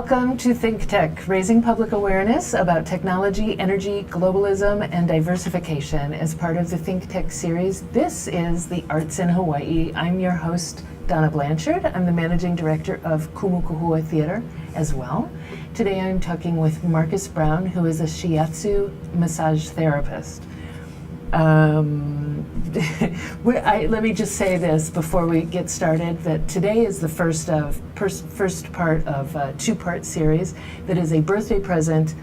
Welcome to ThinkTech, raising public awareness about technology, energy, globalism, and diversification as part of the ThinkTech series. This is the Arts in Hawaii. I'm your host, Donna Blanchard. I'm the managing director of Kumukuhua Theater as well. Today I'm talking with Marcus Brown, who is a Shiatsu massage therapist. Let me just say this before we get started, that today is the first part of a two-part series that is a birthday present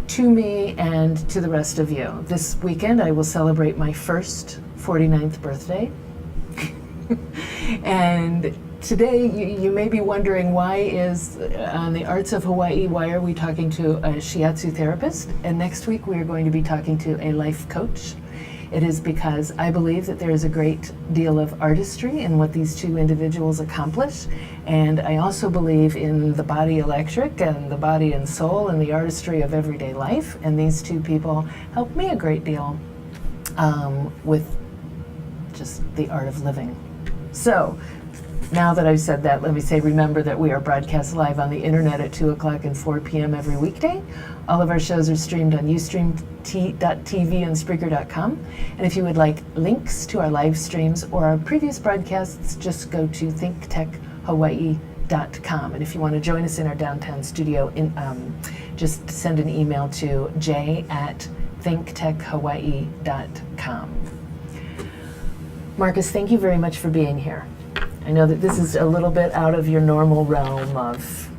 to me and to the rest of you. This weekend I will celebrate my first 49th birthday. And today you may be wondering, why is on the Arts of Hawaii, why are we talking to a Shiatsu therapist? And next week we are going to be talking to a life coach. It is because I believe that there is a great deal of artistry in what these two individuals accomplish. And I also believe in the body electric and the body and soul and the artistry of everyday life. And these two people help me a great deal with just the art of living. So, now that I've said that, let me say, remember that we are broadcast live on the internet at 2 o'clock and 4 p.m. every weekday. All of our shows are streamed on ustream.tv and Spreaker.com. And if you would like links to our live streams or our previous broadcasts, just go to thinktechhawaii.com. And if you want to join us in our downtown studio, just send an email to j@thinktechhawaii.com. Marcus, thank you very much for being here. I know that this is a little bit out of your normal realm of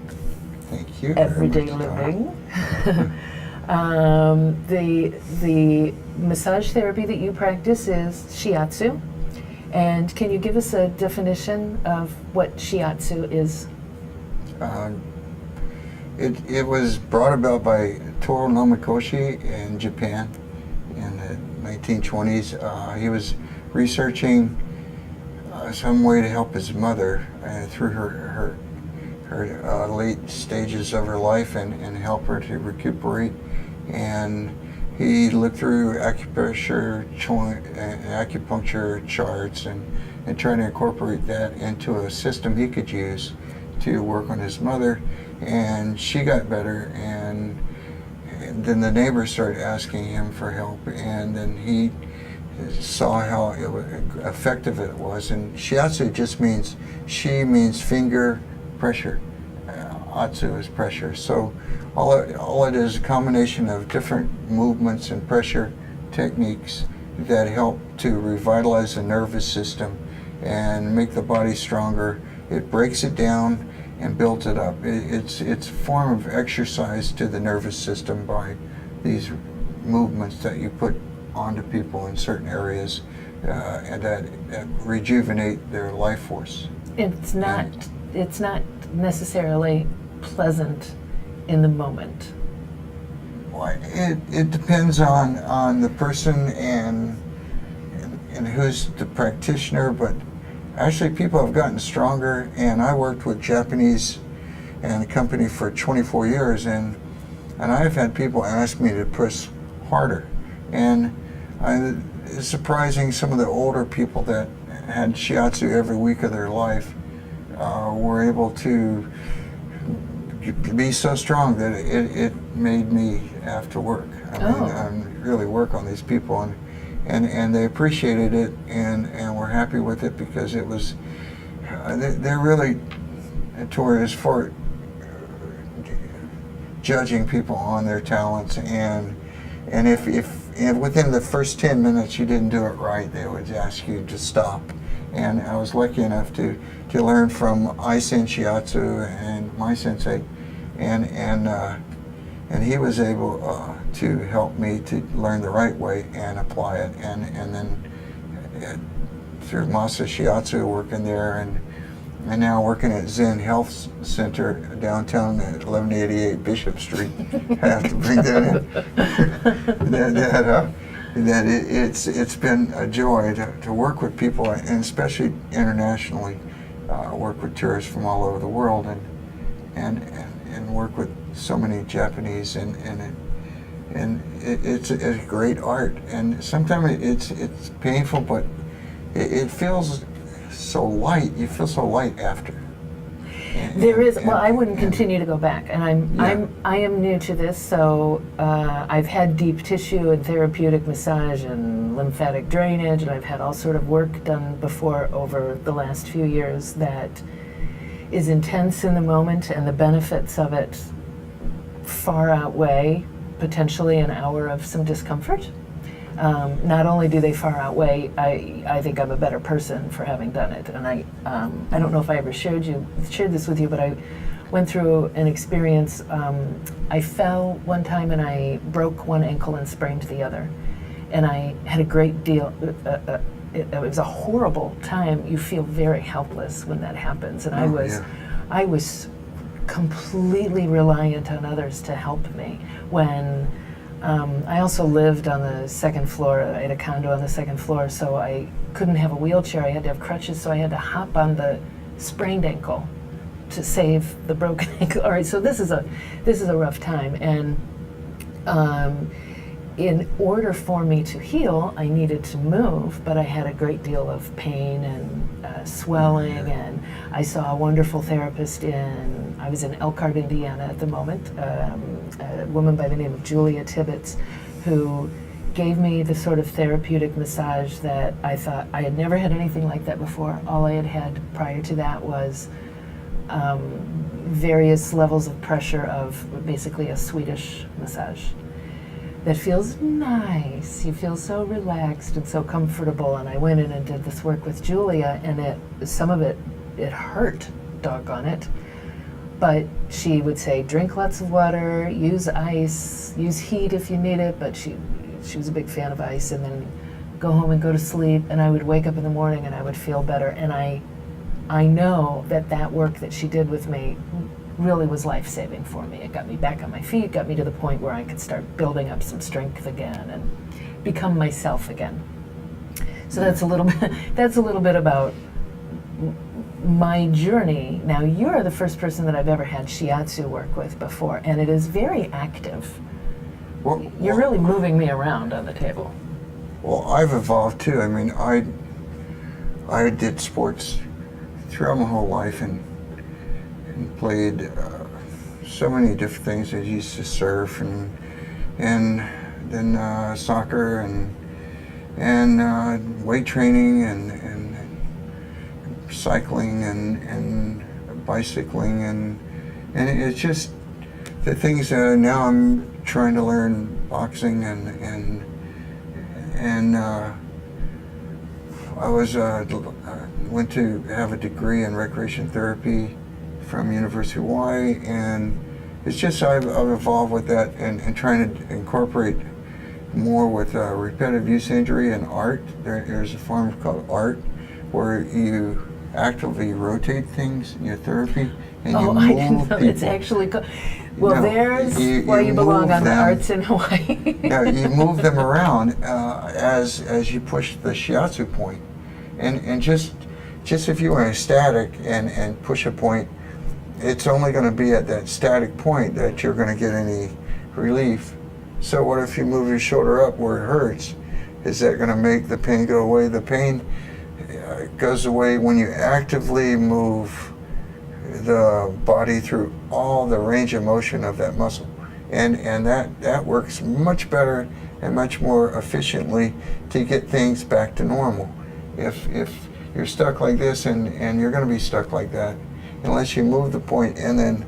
Thank you everyday living. The massage therapy that you practice is Shiatsu. And can you give us a definition of what Shiatsu is? It was brought about by Toro Nomikoshi in Japan in the 1920s. He was researching some way to help his mother through her late stages of her life and help her to recuperate. And he looked through acupuncture charts and trying to incorporate that into a system he could use to work on his mother. And she got better, and then the neighbors started asking him for help, and then he saw how effective it was. And Shiatsu just means finger pressure. Atsu is pressure. So all it is a combination of different movements and pressure techniques that help to revitalize the nervous system and make the body stronger. It breaks it down and builds it up. It's a form of exercise to the nervous system by these movements that you put onto people in certain areas and that rejuvenate their life force. It's not necessarily pleasant in the moment. Well, it depends on the person and who's the practitioner, but actually people have gotten stronger. And I worked with Japanese and a company for 24 years, and I've had people ask me to push harder. And it's surprising, some of the older people that had Shiatsu every week of their life were able to be so strong that it made me have to work. I really work on these people, and they appreciated it and were happy with it, because it was they're really notorious for judging people on their talents, and if within the first 10 minutes you didn't do it right, they would ask you to stop. And I was lucky enough to learn from Aisen Shiatsu and my sensei, and he was able to help me to learn the right way and apply it. And then through Masa Shiatsu, working there, and now working at Zen Health Center downtown at 1188 Bishop Street. I have to bring that in. It's been a joy to work with people, and especially internationally, work with tourists from all over the world, and work with so many Japanese, and it's a great art. And sometimes it's painful, but it feels so light. You feel so light after. There is. Well, I wouldn't continue to go back, and Yeah. I am new to this, so I've had deep tissue and therapeutic massage and lymphatic drainage, and I've had all sort of work done before over the last few years that is intense in the moment, and the benefits of it far outweigh potentially an hour of some discomfort. Not only do they far outweigh, I think I'm a better person for having done it. And I don't know if I ever shared this with you, but I went through an experience. I fell one time and I broke one ankle and sprained the other. And I had a great deal, it was a horrible time. You feel very helpless when that happens. And I was completely reliant on others to help me. When I also lived on the second floor. I had a condo on the second floor, so I couldn't have a wheelchair. I had to have crutches, so I had to hop on the sprained ankle to save the broken ankle. All right, so this is a rough time, and in order for me to heal, I needed to move, but I had a great deal of pain and swelling, and I saw a wonderful therapist I was in Elkhart, Indiana at the moment, a woman by the name of Julia Tibbetts, who gave me the sort of therapeutic massage that I thought I had never had anything like that before. All I had had prior to that was various levels of pressure of basically a Swedish massage. That feels nice. You feel so relaxed and so comfortable. And I went in and did this work with Julia, and some of it hurt, doggone it. But she would say, drink lots of water, use ice, use heat if you need it. But she was a big fan of ice. And then go home and go to sleep. And I would wake up in the morning and I would feel better. And I know that work that she did with me really was life-saving for me. It got me back on my feet, got me to the point where I could start building up some strength again and become myself again. So that's a little bit about my journey. Now, you're the first person that I've ever had Shiatsu work with before, and it is very active. You're really moving me around on the table. Well, I've evolved too. I mean, I did sports throughout my whole life and played so many different things. I used to surf and then soccer and weight training and cycling and bicycling and it's just the things now I'm trying to learn boxing and I went to have a degree in recreation therapy from University of Hawaii, and it's just I've evolved with that and trying to incorporate more with repetitive use injury and art. There's a form called art where you actively rotate things in your therapy and you move I didn't know people. it's actually there's why you belong on the arts in Hawaii. Yeah, you move them around as you push the shiatsu point, and just if you are static and push a point, it's only going to be at that static point that you're going to get any relief. So what if you move your shoulder up where it hurts? Is that going to make the pain go away? The pain goes away when you actively move the body through all the range of motion of that muscle. And that works much better and much more efficiently to get things back to normal. If you're stuck like this and you're going to be stuck like that, unless you move the point and then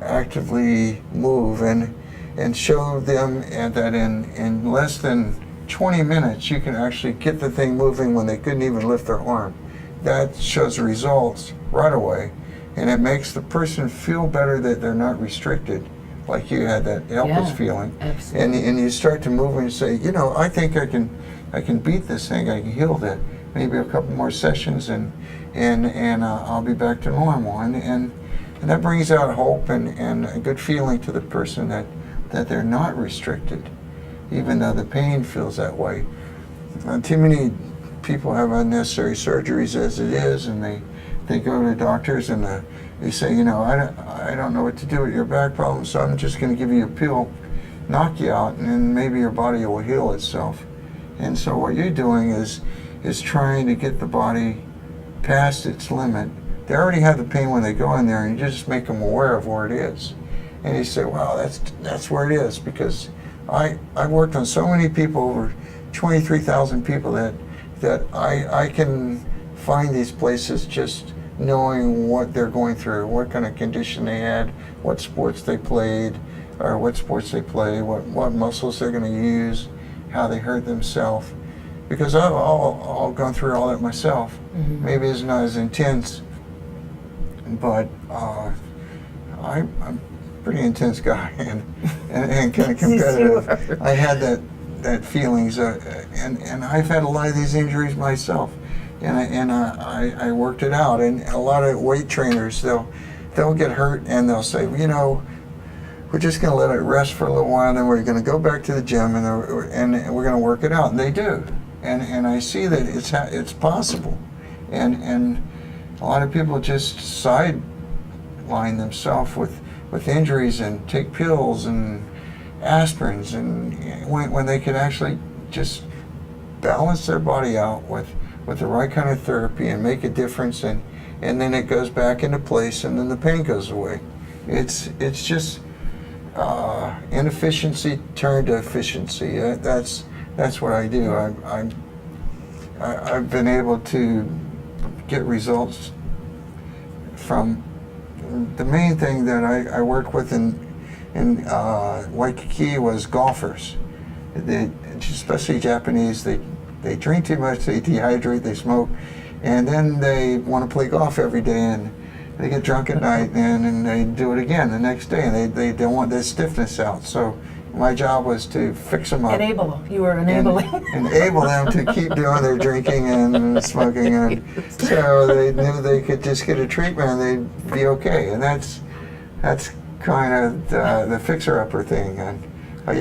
actively move and show them that in less than 20 minutes you can actually get the thing moving when they couldn't even lift their arm. That shows results right away, and it makes the person feel better that they're not restricted like you had that helpless feeling. Absolutely. And you start to move and you say, I think I can beat this thing, I can heal that. Maybe a couple more sessions and I'll be back to normal. And that brings out hope and a good feeling to the person that they're not restricted, even though the pain feels that way. Too many people have unnecessary surgeries as it is, and they go to doctors and they say, I don't know what to do with your back problem, so I'm just going to give you a pill, knock you out, and then maybe your body will heal itself. And so what you're doing is trying to get the body past its limit they already have the pain when they go in there, and you just make them aware of where it is. And you say, wow, that's where it is, because I've worked on so many people, over 23,000 people, that I can find these places just knowing what they're going through, what kind of condition they had, what sports they played, or what sports they play, what muscles they're going to use, how they hurt themselves. Because I've all gone through all that myself. Mm-hmm. Maybe it's not as intense, but I'm a pretty intense guy and kind of competitive. I had that feelings, and I've had a lot of these injuries myself, and I worked it out. And a lot of weight trainers, they'll get hurt and they'll say, you know, we're just going to let it rest for a little while, and then we're going to go back to the gym and we're going to work it out. And they do, and I see that it's possible, and a lot of people just sideline themselves with injuries and take pills and aspirins, and when they could actually just balance their body out with the right kind of therapy and make a difference, and then it goes back into place, and then the pain goes away. It's just inefficiency turned to efficiency. That's what I do. I've been able to get results from the main thing that I worked with in Waikiki was golfers. Especially Japanese, they drink too much, they dehydrate, they smoke, and then they want to play golf every day, and they get drunk at night, and they do it again the next day, and they don't want their stiffness out. So my job was to fix them up. You were enabling. Enable them to keep doing their drinking and smoking, and so they knew they could just get a treatment and they'd be okay. And that's kind of the fixer-upper thing. And I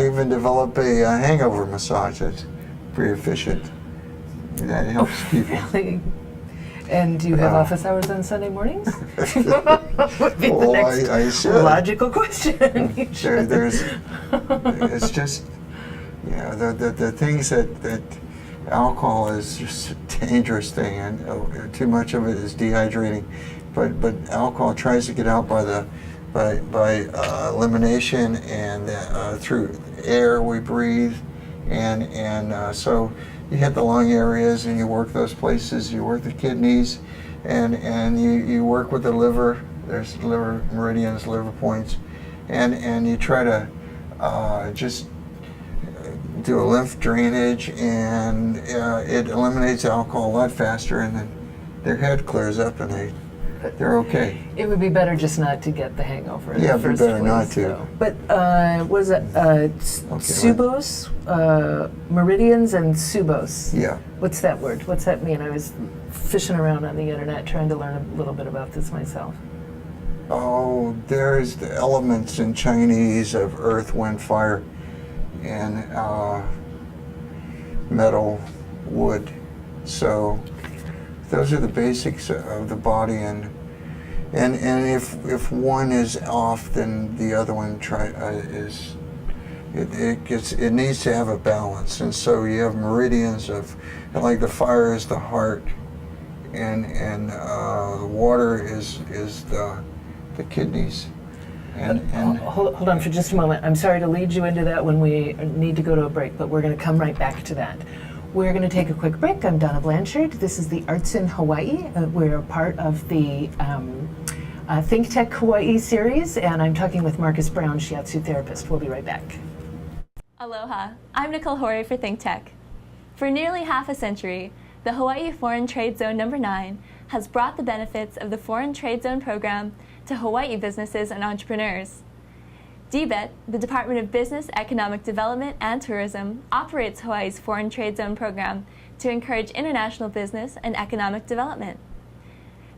even developed a hangover massage that's pretty efficient. That helps people. Really? And do you have office hours on Sunday mornings? Would be the next I should. Logical question. It's just, the things that alcohol is just a dangerous thing, and too much of it is dehydrating. But alcohol tries to get out by elimination and through air we breathe, and so. You hit the lung areas and you work those places, you work the kidneys, and you work with the liver. There's liver meridians, liver points, and you try to just do a lymph drainage, and it eliminates alcohol a lot faster, and then their head clears up and they're okay. It would be better just not to get the hangover in the first place. Yeah, better not to. Though. But was it Subos, meridians and Subos? Yeah. What's that word? What's that mean? I was fishing around on the internet trying to learn a little bit about this myself. Oh, there's the elements in Chinese of earth, wind, fire, and metal, wood. So those are the basics of the body, and if one is off, then the other one it needs to have a balance. And so you have meridians of, like, the fire is the heart, and the water is the kidneys. And hold on for just a moment. I'm sorry to lead you into that when we need to go to a break, but we're going to come right back to that. We're going to take a quick break. I'm Donna Blanchard. This is the Arts in Hawaii. We're a part of the ThinkTech Hawaii series, and I'm talking with Marcus Brown, Shiatsu therapist. We'll be right back. Aloha. I'm Nicole Horry for ThinkTech. For nearly half a century, the Hawaii Foreign Trade Zone No. 9 has brought the benefits of the Foreign Trade Zone program to Hawaii businesses and entrepreneurs. DBET, the Department of Business, Economic Development, and Tourism, operates Hawaii's Foreign Trade Zone program to encourage international business and economic development.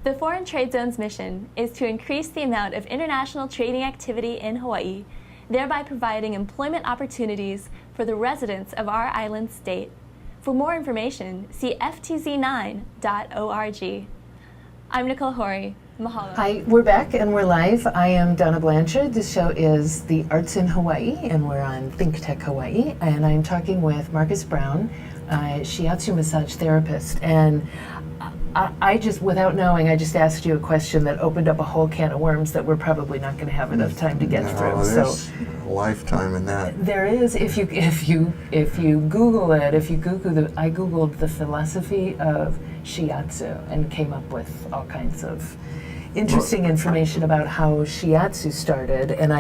The Foreign Trade Zone's mission is to increase the amount of international trading activity in Hawaii, thereby providing employment opportunities for the residents of our island state. For more information, see ftz9.org. I'm Nicole Horry. Mahalo. Hi, we're back and we're live. I am Donna Blanchard. This show is the Arts in Hawaii, and we're on ThinkTech Hawaii. And I'm talking with Marcus Brown, Shiatsu massage therapist. And I just, without knowing, I just asked you a question that opened up a whole can of worms that we're probably not going to have enough time to get through. There's a lifetime in that. There is, if you Google it, I Googled the philosophy of Shiatsu and came up with all kinds of interesting information about how Shiatsu started, and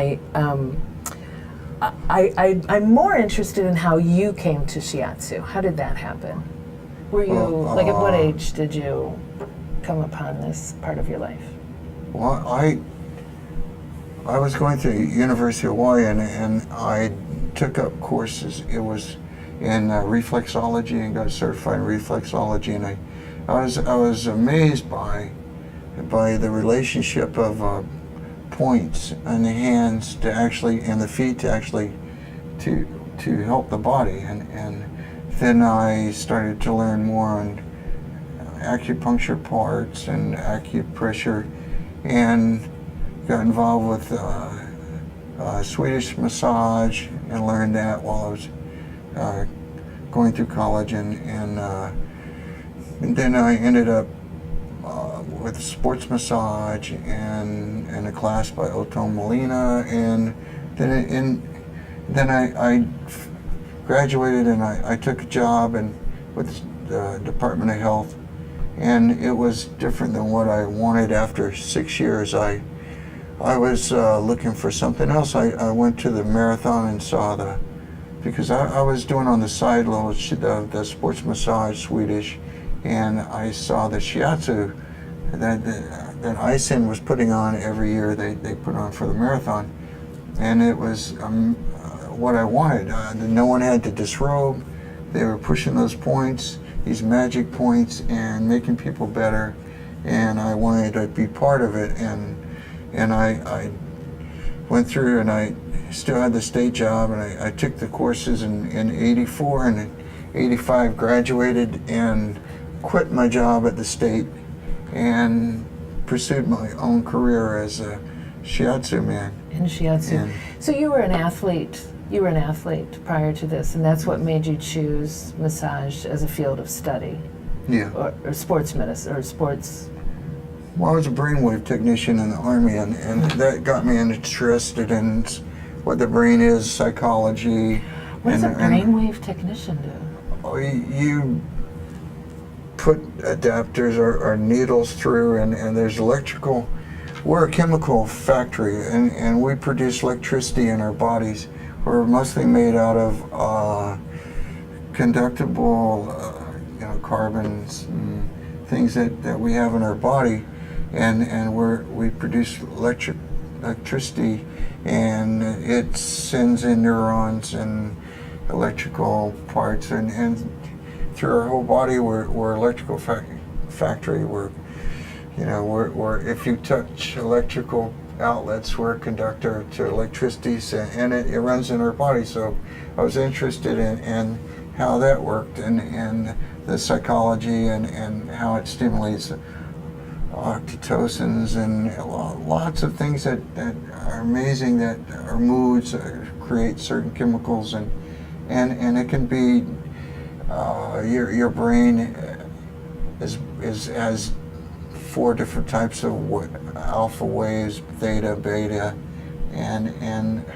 I'm more interested in how you came to Shiatsu. How did that happen? Were you, like, at what age did you come upon this part of your life? Well, I was going to University of Hawaii, and I took up courses. It was in reflexology, and got certified in reflexology, and I was amazed by the relationship of points in the hands to actually, and the feet to actually to help the body, and then I started to learn more on acupuncture parts and acupressure, and got involved with Swedish massage and learned that while I was going through college, and then I ended up with sports massage and a class by Otto Molina, and then I graduated, and I took a job with the Department of Health, and it was different than what I wanted. After 6 years, I was looking for something else. I went to the marathon and saw because I was doing on the side little the sports massage Swedish, and I saw the Shiatsu that Anjin was putting on every year. They put on for the marathon, and it was what I wanted. No one had to disrobe. They were pushing those points, these magic points, and making people better, and I wanted to be part of it, and I went through, and I still had the state job, and I took the courses in 84, and in 85 graduated and quit my job at the state and pursued my own career as a Shiatsu man. In Shiatsu. So you were an athlete. You were an athlete prior to this, and that's what made you choose massage as a field of study. Yeah. Or sports medicine, or sports. Well, I was a brainwave technician in the Army, and that got me interested in what the brain is, psychology. What does a brainwave technician do? You put adapters or needles through, and there's electrical. We're a chemical factory, and we produce electricity in our bodies. We're mostly made out of conductible, carbons and things that we have in our body, and we produce electricity, and it sends in neurons and electrical parts, and through our whole body, we're electrical factory. We're if you touch electrical outlets, we're a conductor to electricity, and it runs in our body. So I was interested in how that worked, and the psychology, and how it stimulates oxytocins and lots of things that are amazing, that our moods create certain chemicals, and it can be your brain has 4 different types of alpha waves: theta, beta, and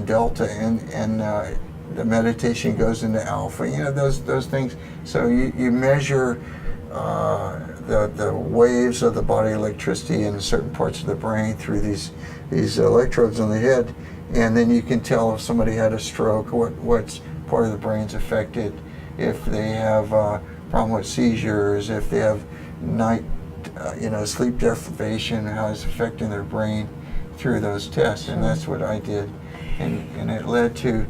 delta, and the meditation goes into alpha. Those things. So you measure the waves of the body electricity in certain parts of the brain through these electrodes on the head, and then you can tell if somebody had a stroke, what's part of the brain's affected, if they have a problem with seizures, if they have sleep deprivation, how it's affecting their brain through those tests. And that's what I did, and it led to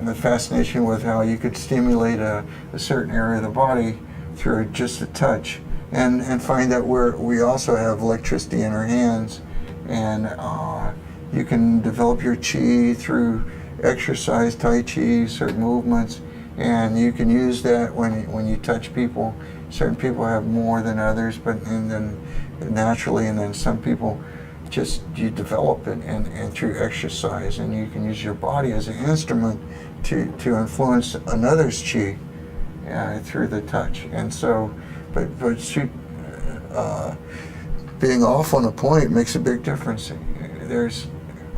the fascination with how you could stimulate a certain area of the body through just a touch, and find that we also have electricity in our hands, and you can develop your chi through exercise, tai chi, certain movements, and you can use that when you touch people. Certain people have more than others, and then naturally, and then some people you develop it and through exercise, and you can use your body as an instrument to influence another's chi through the touch. And so But shoot, being off on a point makes a big difference. There's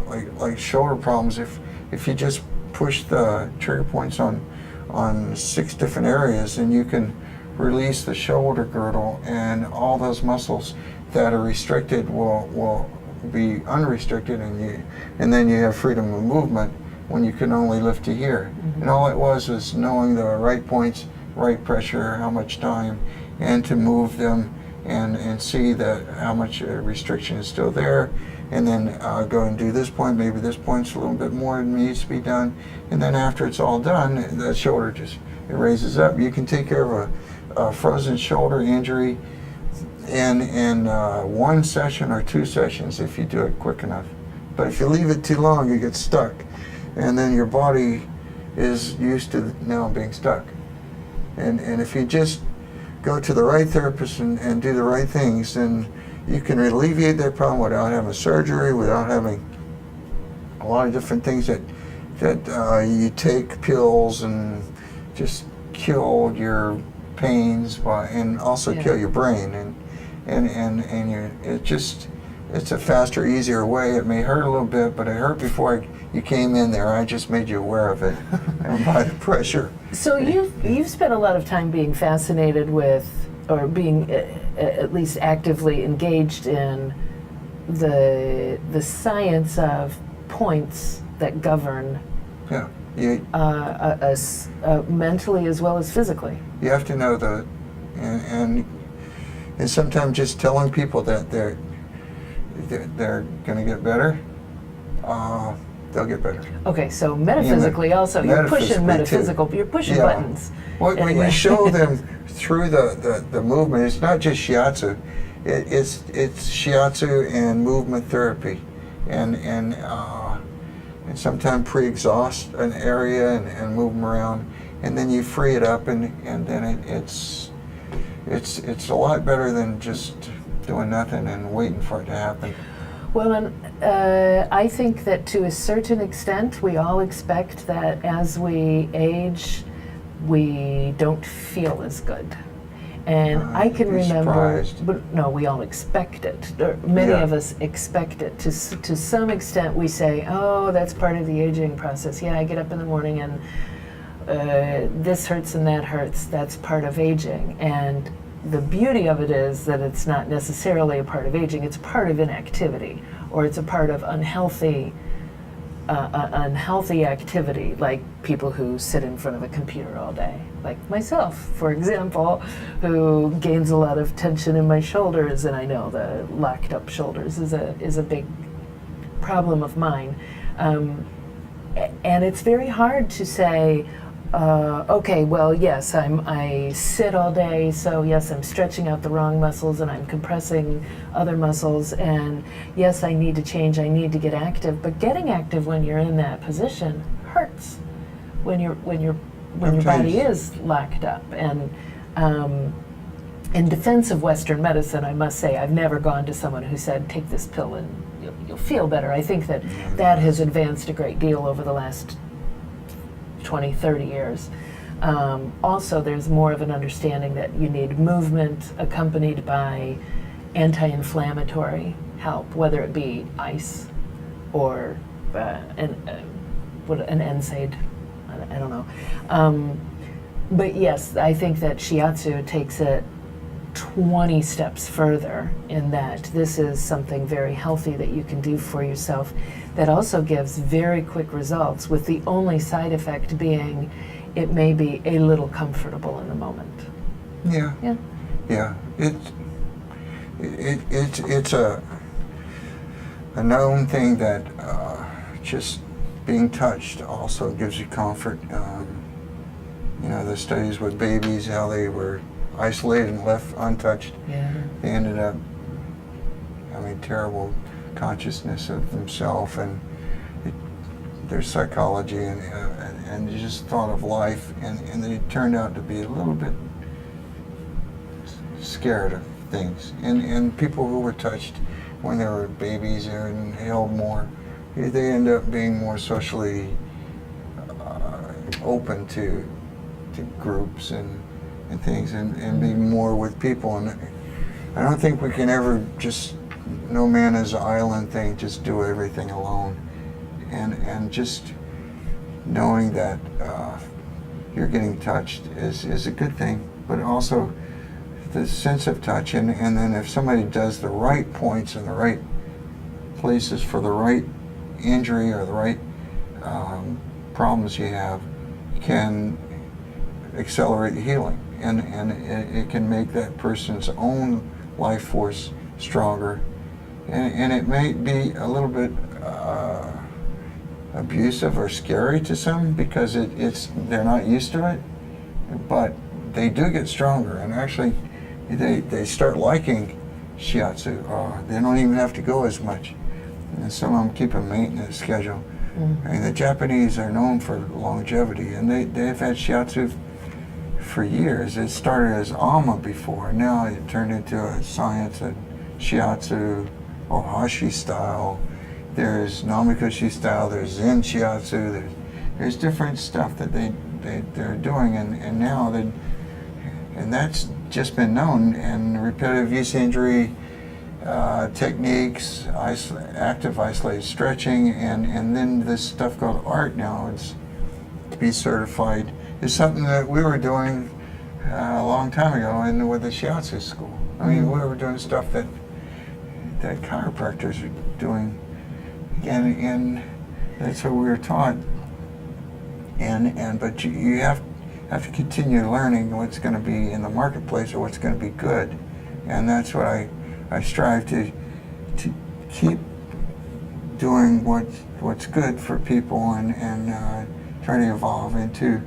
like shoulder problems. If you just push the trigger points on 6 different areas, and you can release the shoulder girdle, and all those muscles that are restricted will be unrestricted, and then you have freedom of movement when you can only lift to here. And all it was knowing the right points, right pressure, how much time, and to move them and see that how much restriction is still there, and then go and do this point. Maybe this point's a little bit more than needs to be done, and then after it's all done, the shoulder just it raises up. You can take care of a frozen shoulder injury in 1 session or 2 sessions if you do it quick enough. But if you leave it too long, you get stuck, and then your body is used to now being stuck. And if you just go to the right therapist and do the right things, then you can alleviate that problem without having surgery, without having a lot of different things that you take pills and just kill your pains and also kill your brain, and it's a faster, easier way. It may hurt a little bit, but it hurt before you came in there. I just made you aware of it and by the pressure. So you've spent a lot of time being fascinated with, or being at least actively engaged in the science of points that govern mentally as well as physically. You have to know and sometimes just telling people that they're going to get better, they'll get better. Okay, so metaphysically also, you're pushing metaphysical, you're pushing buttons. Well, when you show them through the movement, it's not just Shiatsu, it's Shiatsu and movement therapy, and sometimes pre-exhaust an area and move them around, and then you free it up, and then it's a lot better than just doing nothing and waiting for it to happen. Well, and I think that to a certain extent, we all expect that as we age, we don't feel as good. And I can remember, but no, we all expect it. Many of us expect it. To some extent, we say, oh, that's part of the aging process. Yeah, I get up in the morning and this hurts and that hurts. That's part of aging. And the beauty of it is that it's not necessarily a part of aging. It's part of inactivity, or it's a part of unhealthy activity, like people who sit in front of a computer all day, like myself, for example, who gains a lot of tension in my shoulders, and I know the locked up shoulders is a big problem of mine, and it's very hard to say, okay, well, yes, I sit all day, so yes, I'm stretching out the wrong muscles and I'm compressing other muscles, and yes, I need to change, I need to get active. But getting active when you're in that position hurts. When your body is locked up. And in defense of Western medicine, I must say I've never gone to someone who said, take this pill and you'll feel better. I think that has advanced a great deal over the last 20, 30 years. Also, there's more of an understanding that you need movement accompanied by anti-inflammatory help, whether it be ice or an NSAID. I don't know. But yes, I think that Shiatsu takes it 20 steps further in that this is something very healthy that you can do for yourself that also gives very quick results, with the only side effect being it may be a little comfortable in the moment. Yeah. It's a known thing that just being touched also gives you comfort. The studies with babies, how they were isolated and left untouched. Yeah. They ended up having terrible consciousness of themselves and their psychology and just thought of life, and they turned out to be a little bit scared of things. And people who were touched when they were babies and held more, they end up being more socially open to groups and and things, and be more with people. And I don't think we can ever just, no man is an island thing, just do everything alone. And just knowing that you're getting touched is a good thing, but also the sense of touch, and then if somebody does the right points in the right places for the right injury or the right problems you have, can accelerate healing, and it can make that person's own life force stronger, and it may be a little bit abusive or scary to some because they're not used to it, but they do get stronger, and actually they start liking Shiatsu. They don't even have to go as much, and some of them keep a maintenance schedule. I mean, the Japanese are known for longevity, and they've had Shiatsu for years. It started as AMA before, now it turned into a science that Shiatsu, Ohashi style, there's Namikoshi style, there's Zen Shiatsu, there's different stuff that they're doing, and now and that's just been known, and repetitive use injury techniques, active isolated stretching, and then this stuff called art now, it's to be certified, is something that we were doing a long time ago with the Shiatsu school. I mean, we were doing stuff that chiropractors are doing, and that's what we were taught. But you have to continue learning what's going to be in the marketplace or what's going to be good, and that's what I strive to keep doing what's good for people, and try to evolve into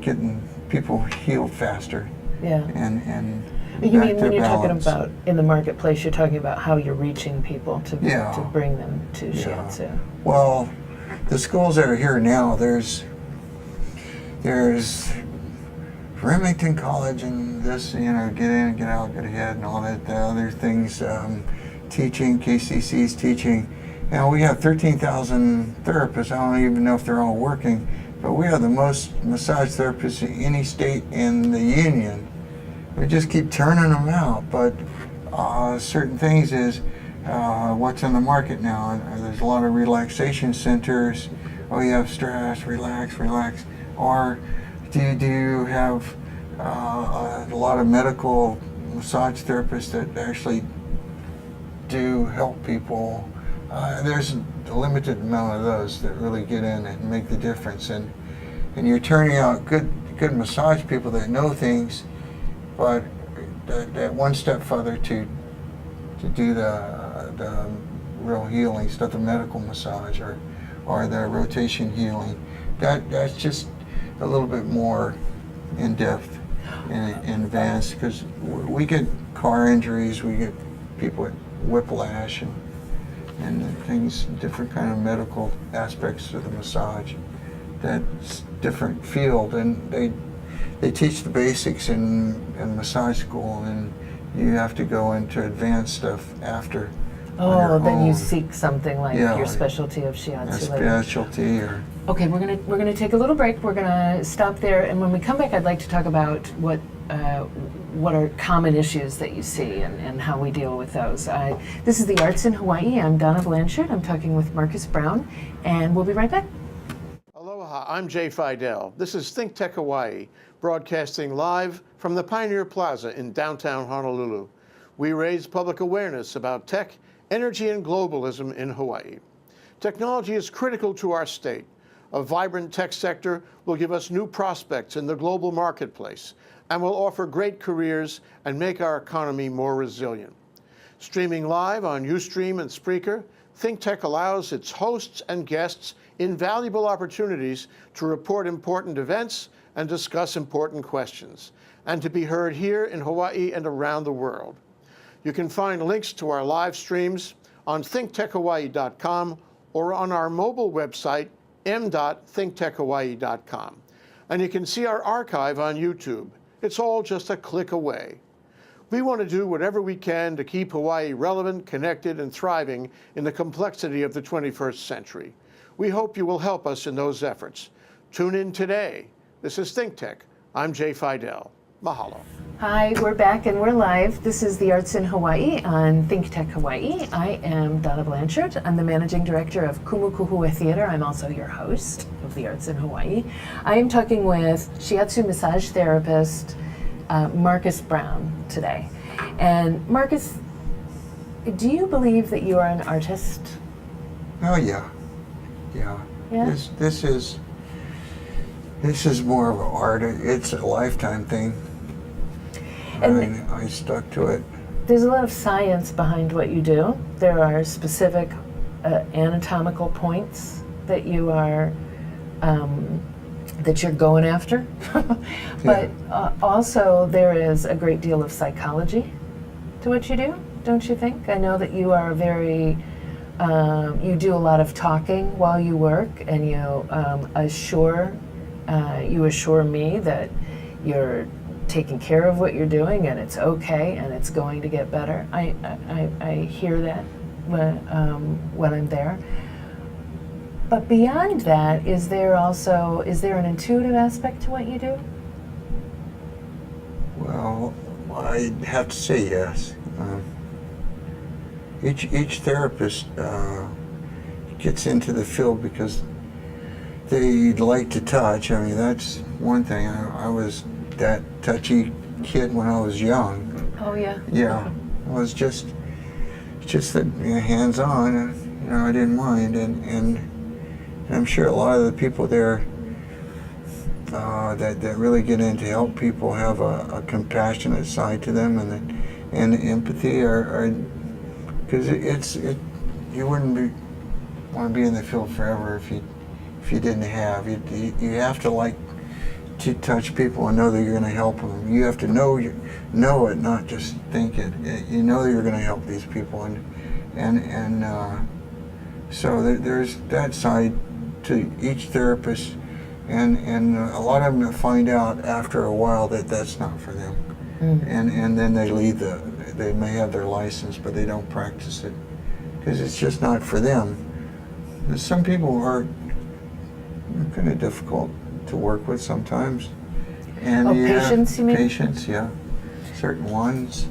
getting people healed faster. Yeah. And you back mean to when you're balance. talking about in the marketplace, you're talking about how you're reaching people to bring them to Shiatsu. Well, the schools that are here now, there's Remington College and this, get in, get out, get ahead, and all that. The other things, teaching, KCC's teaching. We have 13,000 therapists. I don't even know if they're all working, but we have the most massage therapists in any state in the union. We just keep turning them out, but certain things is what's on the market now. There's a lot of relaxation centers. Oh, you have stress, relax. Or do you have a lot of medical massage therapists that actually do help people? There's a limited amount of those that really get in and make the difference, and you're turning out good massage people that know things, but that one step further to do the real healing stuff, the medical massage or the rotation healing. That's just a little bit more in depth and advanced, because we get car injuries, we get people with whiplash and things, different kind of medical aspects of the massage. That's different field, and they teach the basics in massage school, and you have to go into advanced stuff after. Oh, then you seek something like your specialty of a Shiatsu later. specialty or. Okay, we're gonna take a little break. We're gonna stop there, and when we come back, I'd like to talk about what are common issues that you see and how we deal with those. This is the Arts in Hawaii. I'm Donna Blanchard. I'm talking with Marcus Brown, and we'll be right back. Aloha, I'm Jay Fidel. This is ThinkTech Hawaii, broadcasting live from the Pioneer Plaza in downtown Honolulu. We raise public awareness about tech, energy, and globalism in Hawaii. Technology is critical to our state. A vibrant tech sector will give us new prospects in the global marketplace and will offer great careers and make our economy more resilient. Streaming live on Ustream and Spreaker, ThinkTech allows its hosts and guests invaluable opportunities to report important events and discuss important questions, and to be heard here in Hawaii and around the world. You can find links to our live streams on thinktechhawaii.com or on our mobile website, m.thinktechhawaii.com. And you can see our archive on YouTube. It's all just a click away. We want to do whatever we can to keep Hawaii relevant, connected, and thriving in the complexity of the 21st century. We hope you will help us in those efforts. Tune in today. This is ThinkTech. I'm Jay Fidel. Mahalo. Hi, we're back and we're live. This is the Arts in Hawaii on ThinkTech Hawaii. I am Donna Blanchard. I'm the managing director of Kumukuhua Theater. I'm also your host of the Arts in Hawaii. I am talking with Shiatsu massage therapist Marcus Brown today. And Marcus, do you believe that you are an artist? Oh yeah. Yeah? This is more of an art. It's a lifetime thing. And I stuck to it. There's a lot of science behind what you do. There are specific anatomical points that you are that you're going after, but also there is a great deal of psychology to what you do, don't you think? I know that you are very you do a lot of talking while you work, and you assure me that you're taking care of what you're doing, and it's okay, and it's going to get better. I hear that when I'm there. But beyond that, is there an intuitive aspect to what you do? Well, I have to say yes. Each therapist gets into the field because they like to touch. I mean, that's one thing. I was that touchy kid when I was young. Oh yeah. Yeah, I was just that, hands on, and I didn't mind, and I'm sure a lot of the people there that really get in to help people have a compassionate side to them, and empathy are because you wouldn't want to be in the field forever if you didn't have. You have to like to touch people and know that you're going to help them. You have to know it, not just think it. You know that you're going to help these people, and so there's that side to each therapist, and a lot of them find out after a while that that's not for them, and then they leave they may have their license, but they don't practice it because it's just not for them. Some people are kind of difficult to work with sometimes. And patients, you mean? Patients, yeah. Certain ones.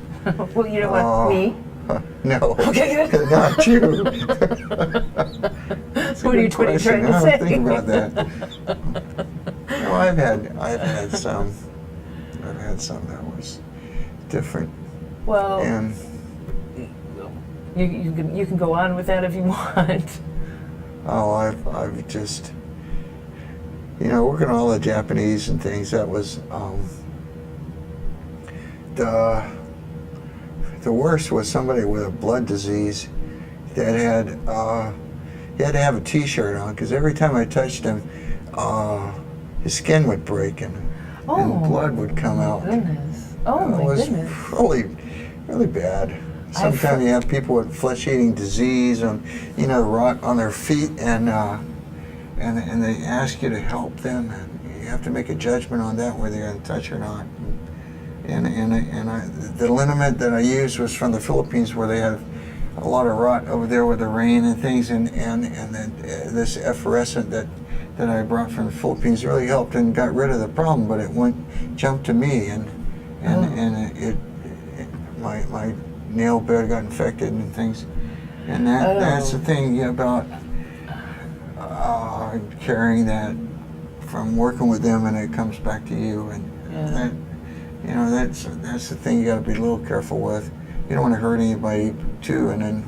Well, you know what, me? No. Okay, good. Not you. What are you trying to say? Think about that. No, I've had some that was different. Well, and you can go on with that if you want. Oh, I've just, working on all the Japanese and things, that was the worst was somebody with a blood disease that had he had to have a t-shirt on because every time I touched him, his skin would break and blood would come out. Goodness. Oh my goodness. It was really bad. Sometimes you have people with flesh-eating disease and rot on their feet, and they ask you to help them, and you have to make a judgment on that whether you're going to touch or not. The liniment that I used was from the Philippines, where they have a lot of rot over there with the rain and things, and then this effervescent that I brought from the Philippines really helped and got rid of the problem, but it jumped to me, and my nail bed got infected and things, and that's the thing about carrying that from working with them, and it comes back to you, and that's the thing you got to be a little careful with. You don't want to hurt anybody too. And then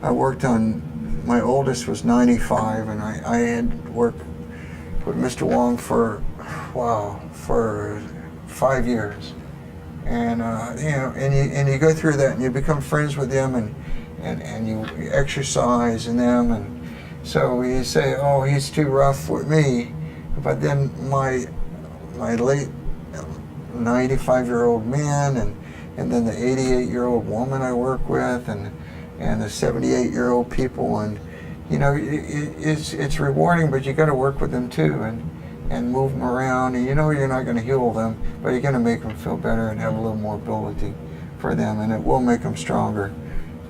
I worked on, my oldest was 95, and I had worked with Mr. Wong for 5 years. And and you go through that, and you become friends with them, and you exercise in them, and so you say, oh, he's too rough with me, but then my late 95-year-old man, and then the 88-year-old woman I work with, and the 78-year-old people, and it's rewarding, but you got to work with them too, and move them around, and you're not going to heal them, but you're going to make them feel better and have a little more ability for them, and it will make them stronger.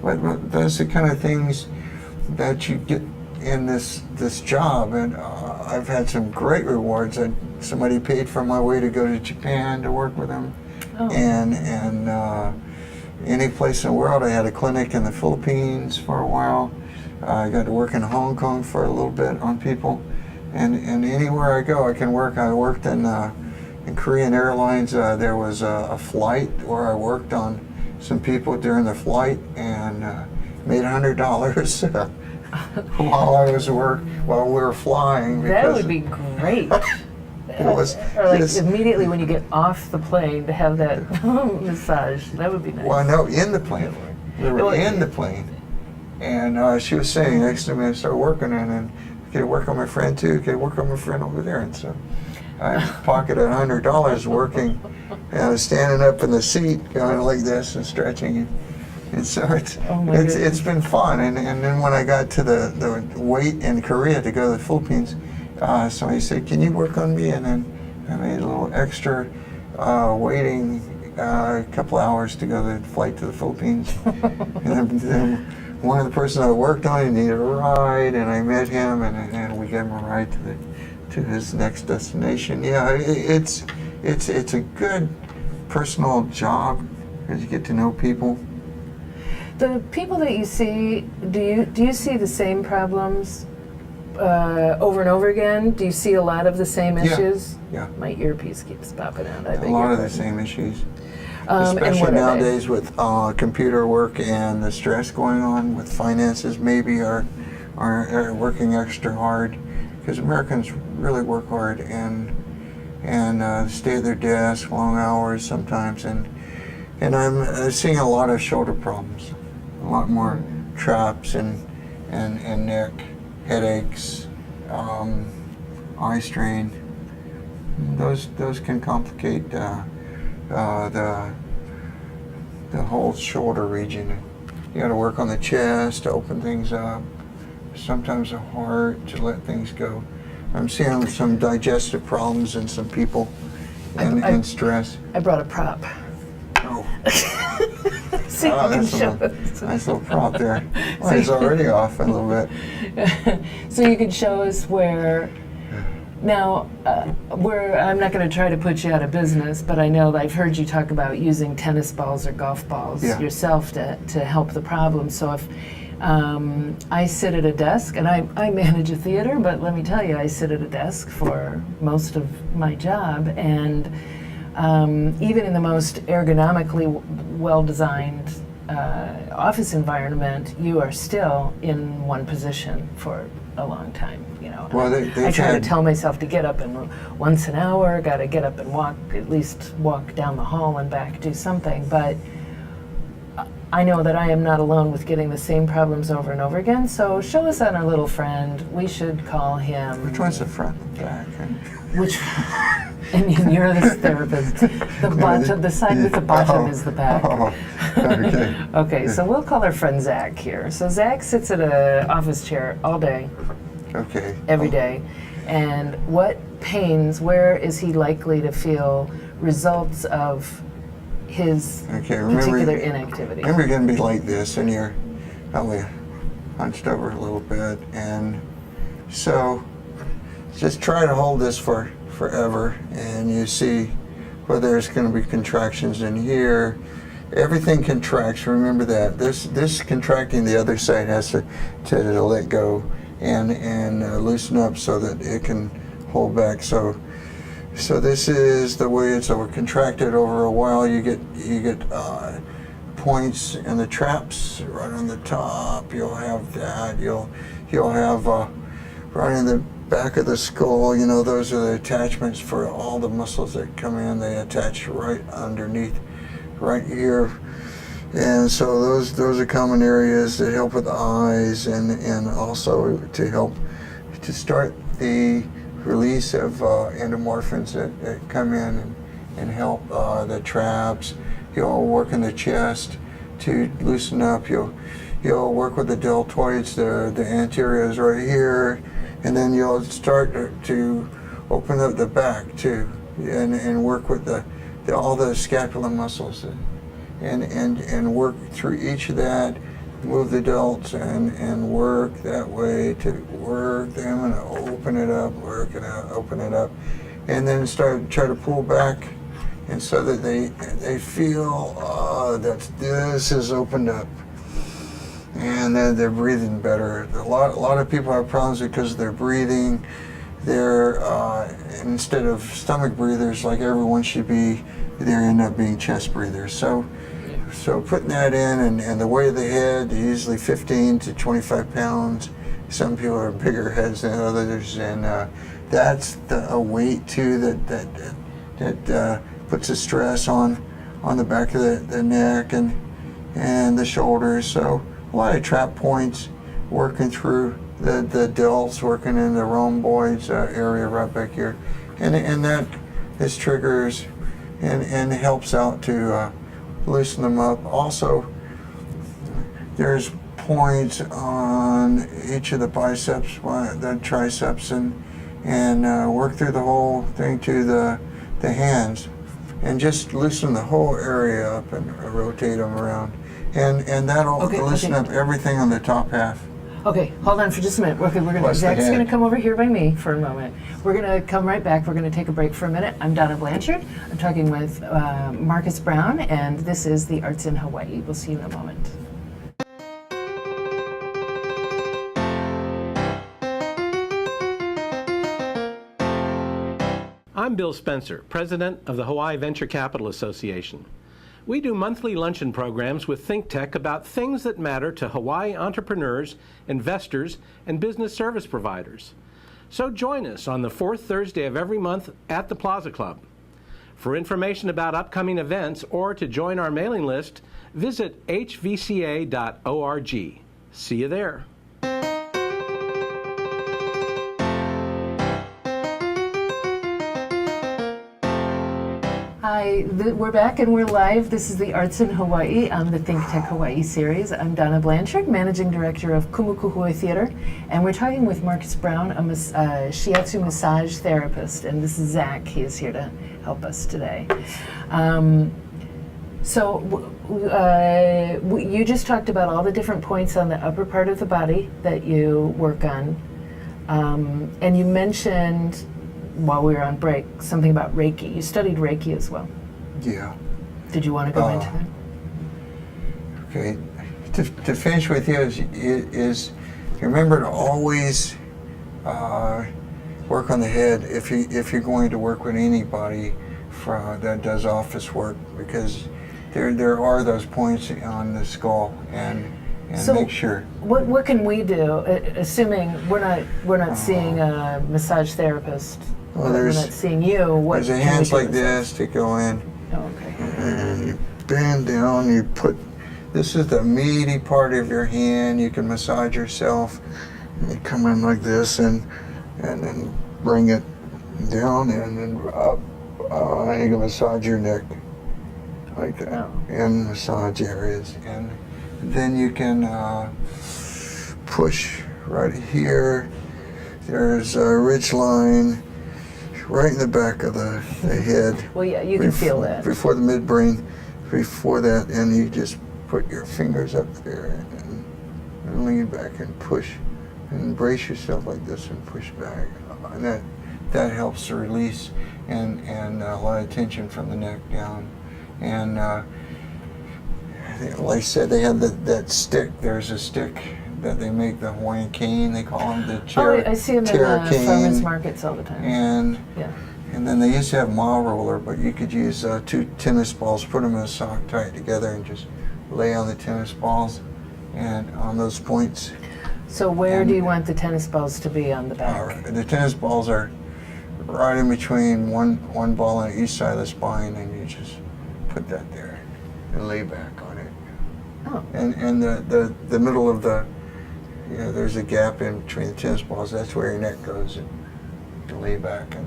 But those are the kind of things that you get in this job, and I've had some great rewards. somebody paid for my way to go to Japan to work with him, and any place in the world. I had a clinic in the Philippines for a while. I got to work in Hong Kong for a little bit on people, and anywhere I go, I can work. I worked in Korean Airlines. There was a flight where I worked on some people during the flight and made $100 while we were flying. That would be great. Or like immediately when you get off the plane to have that massage. That would be nice. Well, no, in the plane. We were in the plane. And she was sitting next to me and started working on it. And could I work on my friend too? Could I work on my friend over there? And so I pocketed $100 working. And I was standing up in the seat going like this and stretching. And so it's been fun. And then when I got to the wait in Korea to go to the Philippines, somebody said, "Can you work on me?" And then I made a little extra waiting a couple hours to go to the flight to the Philippines. And then one of the persons I worked on, he needed a ride, and I met him, and we gave him a ride to his next destination. Yeah, it's a good personal job because you get to know people. The people that you see, do you see the same problems over and over again? Do you see a lot of the same issues? Yeah. My earpiece keeps popping out. A lot of the same issues. Especially nowadays with computer work and the stress going on with finances, maybe are working extra hard because Americans really work hard and stay at their desk long hours sometimes, and I'm seeing a lot of shoulder problems, a lot more traps and neck headaches, eye strain. Those can complicate the whole shoulder region. You got to work on the chest to open things up. Sometimes the heart to let things go. I'm seeing some digestive problems in some people and stress. I brought a prop. Oh. So you can show us. Nice little prop there. Well, it's already off a little bit. So you can show us where. Now, I'm not going to try to put you out of business, but I know that I've heard you talk about using tennis balls or golf balls yourself to help the problem. So if I sit at a desk, and I manage a theater, but let me tell you, I sit at a desk for most of my job, and even in the most ergonomically well-designed office environment, you are still in one position for a long time. Well, I try to tell myself to get up and once an hour, got to get up and walk, at least walk down the hall and back, do something. But I know that I am not alone with getting the same problems over and over again. So show us on our little friend. We should call him. Which one's the front and back? Which? I mean, you're the therapist. The side with the bottom is the back. Okay. Okay, so we'll call our friend Zach here. So Zach sits at an office chair all day. Okay. Every day. And what pains, where is he likely to feel results of his particular inactivity? Remember, you're going to be like this, and you're probably hunched over a little bit. And so just try to hold this for forever, and you see where there's going to be contractions in here. Everything contracts. Remember that. This contracting, the other side has to let go and loosen up so that it can hold back. So this is the way it's contracted over a while. You get points in the traps right on the top. You'll have that. You'll have right in the back of the skull. Those are the attachments for all the muscles that come in. They attach right underneath, right here. And so those are common areas that help with the eyes and also to help to start the release of endomorphins that come in and help the traps. You'll work in the chest to loosen up. You'll work with the deltoids, the anteriors right here, and then you'll start to open up the back too, and work with all the scapular muscles. And work through each of that, move the delts and work that way to work them and open it up, work it out, open it up. and then try to pull back, and so that they feel that this is opened up, and then they're breathing better. A lot of people have problems because they're breathing. They're instead of stomach breathers like everyone should be, they end up being chest breathers. So putting that in, and the weight of the head, usually 15 to 25 pounds. Some people are bigger heads than others, and that's a weight too that puts a stress on the back of the neck and the shoulders. So a lot of trap points, working through the delts, working in the rhomboids area right back here, and that is triggers and helps out to loosen them up. Also, there's points on each of the biceps, the triceps, and work through the whole thing to the hands, and just loosen the whole area up and rotate them around, and that'll loosen up everything on the top half. Okay, hold on for just a minute. Okay, Zach's going to come over here by me for a moment. We're going to come right back. We're going to take a break for a minute. I'm Donna Blanchard. I'm talking with Marcus Brown, and this is The Arts in Hawaii. We'll see you in a moment. I'm Bill Spencer, President of the Hawaii Venture Capital Association. We do monthly luncheon programs with ThinkTech about things that matter to Hawaii entrepreneurs, investors, and business service providers. So join us on the fourth Thursday of every month at the Plaza Club. For information about upcoming events or to join our mailing list, visit hvca.org. See you there. Hi, we're back and we're live. This is the Arts in Hawaii on the ThinkTech Hawaii series. I'm Donna Blanchard, Managing Director of Kumukuhui Theater, and we're talking with Marcus Brown, a Shiatsu massage therapist, and this is Zach. He is here to help us today. You just talked about all the different points on the upper part of the body that you work on, and you mentioned while we were on break something about Reiki. You studied Reiki as well. Yeah. Did you want to go into that? Okay. To finish with you is remember to always work on the head if you're going to work with anybody that does office work, because there are those points on the skull, and so make sure. What can we do, assuming we're not seeing a massage therapist? Well, we're not seeing you. There's a hands like this to go in. Oh, okay. And you bend down. You put. This is the meaty part of your hand. You can massage yourself. You come in like this, and then bring it down, and then up. You can massage your neck like that, and massage areas, and then you can push right here. There's a ridge line right in the back of the head. Well, yeah, you can feel that. Before the midbrain, before that, and you just put your fingers up there and lean back and push, and brace yourself like this and push back. And that helps to release and a lot of tension from the neck down. And like I said, they have that stick. There's a stick that they make, the Hawaiian cane, they call them, the chair. Oh, I see them in the farmers markets all the time. And then they used to have Ma roller, but you could use 2 tennis balls, put them in a sock, tie it together, and just lay on the tennis balls and on those points. So where do you want the tennis balls to be on the back? The tennis balls are right in between one ball on each side of the spine, and you just put that there and lay back on it. Oh. And the middle of the, there's a gap in between the tennis balls. That's where your neck goes, and you can lay back and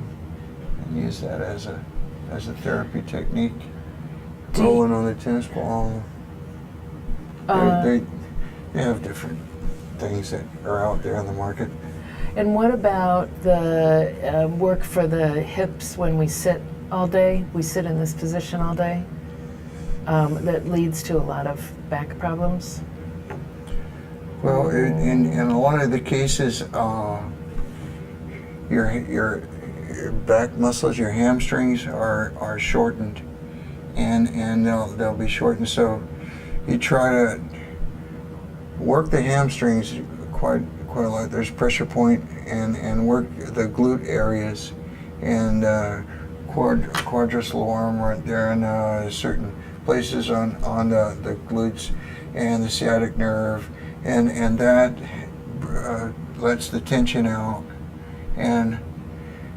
use that as a therapy technique. Rolling on the tennis ball. They have different things that are out there on the market. And what about the work for the hips when we sit all day? We sit in this position all day. That leads to a lot of back problems. Well, in a lot of the cases, your your back muscles, your hamstrings are shortened, and they'll be shortened. So you try to work the hamstrings quite a lot. There's pressure point, and work the glute areas, and quadriceps right there, and certain places on the glutes and the sciatic nerve, and that lets the tension out. And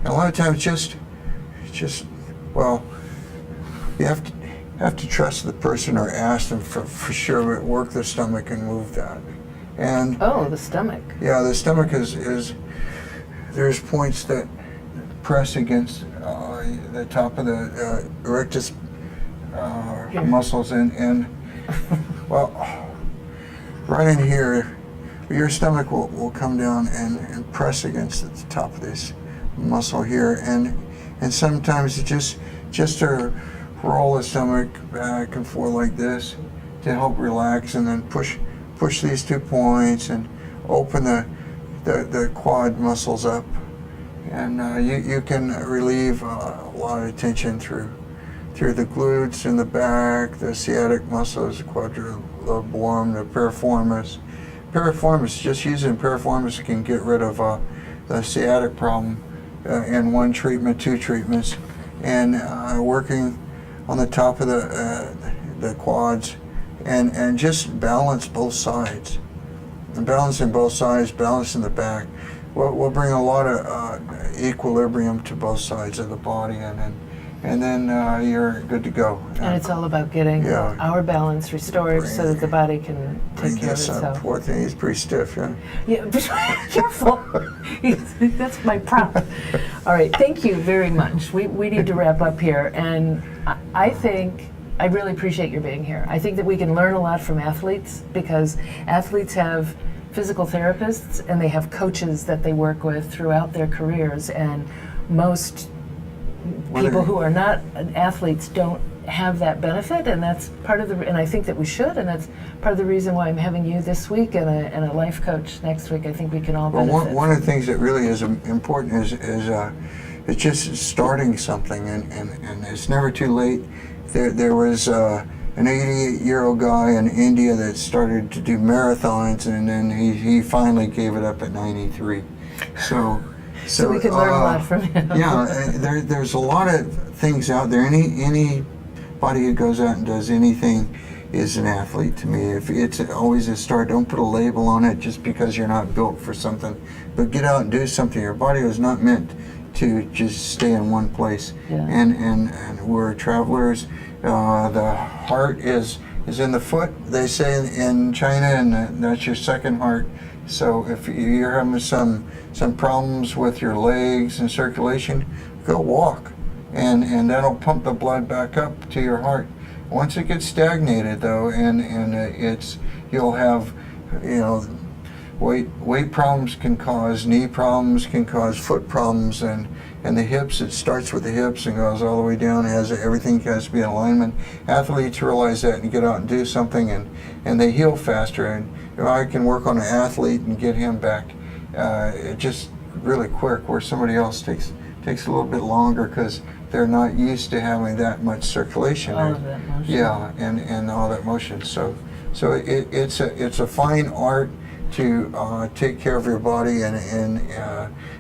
a lot of times, just well, you have to trust the person or ask them for sure. But work the stomach and move that. And Oh, the stomach. yeah, the stomach is there's points that press against the top of the erectus muscles, and well, right in here, your stomach will come down and press against the top of this muscle here, and sometimes just to roll the stomach back and forth like this to help relax, and then push these 2 points and open the quad muscles up, and you can relieve a lot of tension through the glutes in the back, the sciatic muscles, the quadriceps, the piriformis. Just using piriformis can get rid of the sciatic problem in 1 treatment, 2 treatments, and working on the top of the quads, and just balance both sides. And balancing both sides, balancing the back, will bring a lot of equilibrium to both sides of the body, and then you're good to go. And it's all about getting our balance restored so that the body can take care of itself. Poor thing, he's pretty stiff, yeah? Yeah, careful. That's my prop. All right, thank you very much. We need to wrap up here, and I think I really appreciate your being here. I think that we can learn a lot from athletes, because athletes have physical therapists and they have coaches that they work with throughout their careers, and most people who are not athletes don't have that benefit, and that's part of and I think that we should, and that's part of the reason why I'm having you this week and a life coach next week. I think we can all benefit. Well, one of the things that really is important is it's just starting something, and it's never too late. There was an 88-year-old guy in India that started to do marathons, and then he finally gave it up at 93. So we can learn a lot from him. Yeah, there's a lot of things out there. Anybody who goes out and does anything is an athlete to me. If it's always a start, don't put a label on it just because you're not built for something. But get out and do something. Your body was not meant to just stay in one place. Yeah. And we're travelers. The heart is in the foot, they say in China, and that's your second heart. So if you're having some problems with your legs and circulation, go walk, and that'll pump the blood back up to your heart. Once it gets stagnated, though, and you'll have, weight problems can cause knee problems, can cause foot problems, and the hips. It starts with the hips and goes all the way down. Everything has to be in alignment. Athletes realize that and get out and do something, and they heal faster. And I can work on an athlete and get him back just really quick, where somebody else takes a little bit longer because they're not used to having that much circulation. All of that motion. Yeah, and all that motion. So it's a fine art to take care of your body, and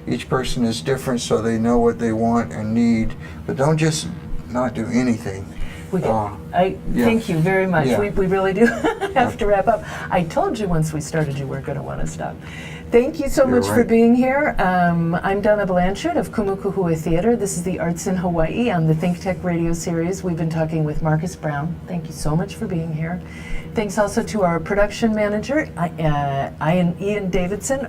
each person is different, so they know what they want and need. But don't just not do anything. Thank you very much. Yeah. We really do have to wrap up. I told you once we started you weren't going to want to stop. Thank you so much for being here. I'm Donna Blanchard of Kumukuhua Theater. This is the Arts in Hawaii on the ThinkTech radio series. We've been talking with Marcus Brown. Thank you so much for being here. Thanks also to our production manager, Ian Davidson.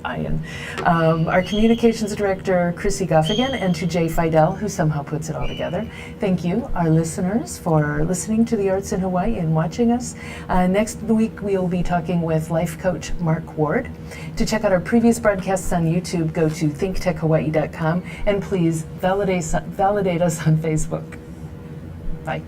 Our communications director, Chrissy Guffigan, and to Jay Fidel, who somehow puts it all together. Thank you, our listeners, for listening to the Arts in Hawaii and watching us. Next week, we'll be talking with life coach Mark Ward. To check out our previous broadcasts on YouTube, go to thinktechhawaii.com, and please validate us on Facebook. Bye.